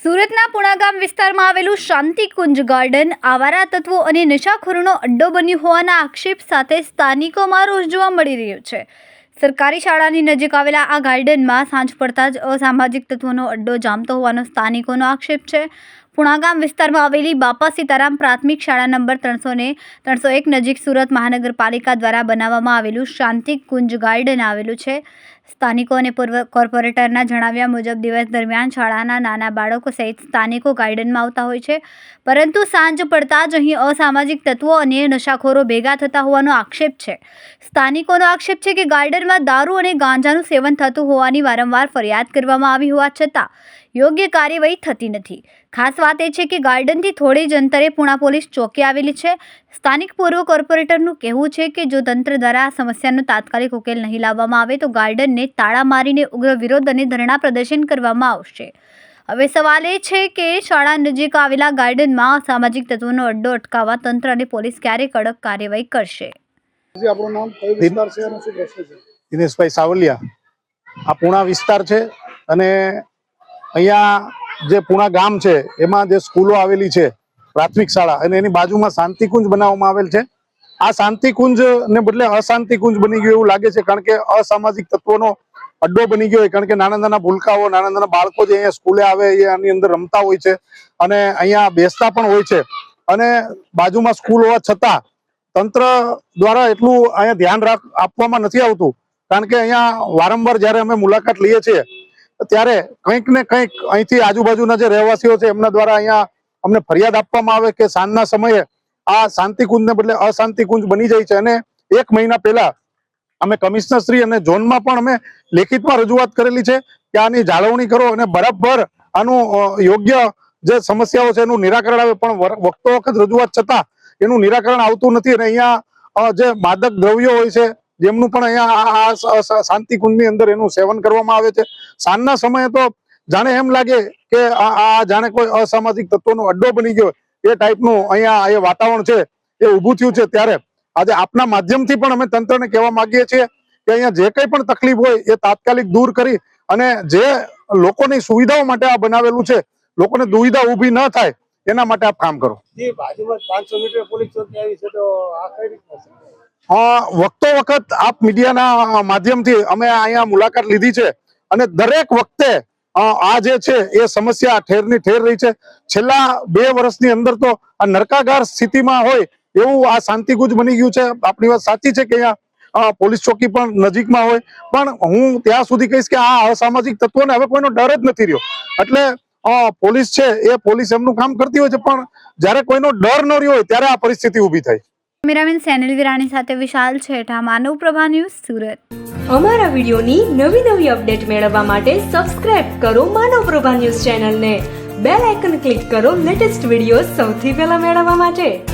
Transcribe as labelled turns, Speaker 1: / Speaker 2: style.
Speaker 1: સુરતના પુણાગામ વિસ્તારમાં આવેલું શાંતિકુંજ ગાર્ડન આવારા તત્વો અને નશાખોરોનો અડ્ડો બન્યું હોવાના આક્ષેપ સાથે સ્થાનિકોમાં રોષ જોવા મળી રહ્યો છે। સરકારી શાળાની નજીક આવેલા આ ગાર્ડનમાં સાંજ પડતા જ અસામાજિક તત્વોનો અડ્ડો જામતો હોવાનો સ્થાનિકોનો આક્ષેપ છે। પુણાગામ વિસ્તારમાં આવેલી બાપા સીતારામ પ્રાથમિક શાળા નંબર 301 નજીક સુરત મહાનગરપાલિકા દ્વારા બનાવવામાં આવેલું શાંતિકુંજ ગાર્ડન આવેલું છે। સ્થાનિકો અને પૂર્વ કોર્પોરેટરના જણાવ્યા મુજબ દિવસ દરમિયાન શાળાના નાના બાળકો સહિત સ્થાનિકો ગાર્ડનમાં આવતા હોય છે, પરંતુ સાંજ પડતા જ અહીં અસામાજિક તત્વો અને નશાખોરો ભેગા થતા હોવાનો આક્ષેપ છે। સ્થાનિકોનો આક્ષેપ છે કે ગાર્ડનમાં દારૂ અને ગાંજાનું સેવન થતું હોવાની વારંવાર ફરિયાદ કરવામાં આવી હોવા છતાં યોગ્ય કાર્યવાહી થતી નથી। ખાસ વાત એ છે કે ગાર્ડનથી થોડે જ અંતરે પુણા પોલીસ ચોકી આવેલી છે। સ્થાનિક પૂર્વ કોર્પોરેટરનું કહેવું છે કે જો તંત્ર દ્વારા આ સમસ્યાનો તાત્કાલિક ઉકેલ નહીં લાવવામાં આવે તો ગાર્ડનને તાળા મારીને ઉગ્ર વિરોધ અને ધરણા પ્રદર્શન કરવામાં આવશે। હવે સવાલ એ છે કે શાળા નજીક આવેલા ગાર્ડનમાં અસામાજિક તત્વોનો અડ્ડો અટકાવવા તંત્ર અને પોલીસ ક્યારે કડક કાર્યવાહી કરશે।
Speaker 2: દિનેશભાઈ સાવલિયા, આ પુણા વિસ્તાર છે અને અહીંયા જે પુણા ગામ છે એમાં જે સ્કૂલો આવેલી છે પ્રાથમિક શાળા અને એની બાજુમાં શાંતિકુંજ બનાવવામાં આવેલ છે। આ શાંતિકુંજ ને બદલે અશાંતિકુંજ બની ગયું એવું લાગે છે, કારણ કે અસામાજિક તત્વોનો અડ્ડો બની ગયો હોય। કારણ કે નાના નાના ભૂલકાઓ, નાના નાના બાળકો જે અહીંયા સ્કૂલે આવે એ આની અંદર રમતા હોય છે અને અહીંયા બેસતા પણ હોય છે અને બાજુમાં સ્કૂલ હોવા છતાં તંત્ર દ્વારા એટલું અહીંયા ધ્યાન આપવામાં નથી આવતું। કારણ કે અહીંયા વારંવાર જ્યારે અમે મુલાકાત લઈએ છીએ ત્યારે કંઈક ને કંઈક અહીંથી આજુબાજુના જે રહેવાસીઓ છે એમના દ્વારા અહીંયા અમને ફરિયાદ આપવામાં આવે કે સાંજના સમયે આ શાંતિકુંજને બદલે અશાંતિકુંજ બની જાય છે। અને 1 મહિના પહેલા અમે કમિશનર શ્રી અને ઝોનમાં પણ અમે લેખિતમાં રજૂઆત કરેલી છે કે આની જાળવણી કરો અને બરાબર આનું યોગ્ય જે સમસ્યાઓ છે એનું નિરાકરણ આવે, પણ વખતો વખત રજૂઆત છતાં એનું નિરાકરણ આવતું નથી। અને અહીંયા જે માદક દ્રવ્યો હોય છે જેમનું પણ અહીંયા શાંતિકુંજની અંદર એનું સેવન કરવામાં આવે છે। સાંજના સમયે તો જાણે એમ લાગે કે આ જાણે કોઈ અસામાજિક તત્વોનો અડ્ડો બની ગયો એ ટાઈપનું અહીંયા એ વાતાવરણ છે એ ઊભું થયું છે। ત્યારે આજે આપના માધ્યમથી પણ અમે તંત્રને કહેવા માંગીએ છીએ કે અહીંયા જે કંઈ પણ તકલીફ હોય એ તાત્કાલિક દૂર કરી અને જે લોકોની સુવિધાઓ માટે આ બનાવેલું છે, લોકોને દુવિધા ઊભી ન થાય એના માટે આપ કામ કરો। વખતો વખત આપ મીડિયાના માધ્યમથી અમે અહીંયા મુલાકાત લીધી છે અને દરેક વખતે આ જે છે એ સમસ્યા ઠેરની ઠેર રહી છે। છેલ્લા 2 વર્ષની અંદર તો આ નરકાગાર સ્થિતિમાં હોય એવું આ શાંતિકુંજ બની ગયું છે। આપની વાત સાચી છે કે અહીંયા પોલીસ ચોકી પણ નજીકમાં હોય, પણ હું ત્યાં સુધી કહીશ કે આ અસામાજિક તત્વોને હવે કોઈનો ડર જ નથી રહ્યો। એટલે પોલીસ છે એ પોલીસ એમનું કામ કરતી હોય છે, પણ જ્યારે કોઈનો ડર ન રહ્યો હોય ત્યારે આ પરિસ્થિતિ ઊભી થાય।
Speaker 1: કેમેરામેન સેનલ વિરાણી સાથે વિશાલ છેઠા, માનવ પ્રભા ન્યૂઝ, સુરત।
Speaker 3: અમારા વિડીયોની નવી અપડેટ મેળવવા માટે સબસ્ક્રાઇબ કરો માનવ પ્રભા ન્યૂઝ ચેનલને, બેલ આઇકન ક્લિક કરો લેટેસ્ટ વિડીયો સૌથી પહેલા મેળવવા માટે।